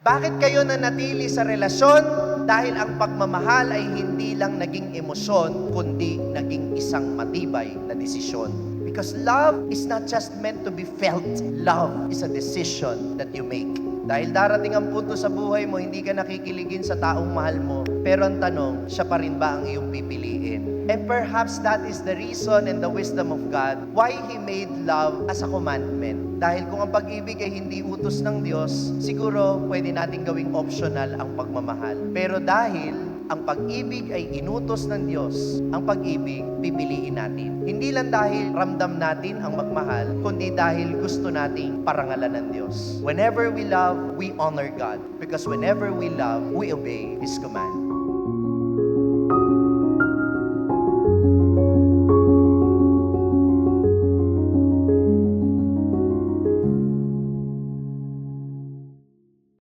Bakit kayo nanatili sa relasyon? Dahil ang pagmamahal ay hindi lang naging emosyon, kundi naging isang matibay na desisyon. Because love is not just meant to be felt. Love is a decision that you make. Dahil darating ang punto sa buhay mo, hindi ka nakikiligin sa taong mahal mo. Pero ang tanong, siya pa rin ba ang iyong pipiliin? And perhaps that is the reason and the wisdom of God why He made love as a commandment. Dahil kung ang pag-ibig ay hindi utos ng Diyos, siguro pwede natin gawing optional ang pagmamahal. Pero dahil ang pag-ibig ay inutos ng Diyos, ang pag-ibig pipiliin natin. Hindi lang dahil ramdam natin ang magmahal, kundi dahil gusto nating parangalan ng Diyos. Whenever we love, we honor God. Because whenever we love, we obey His command.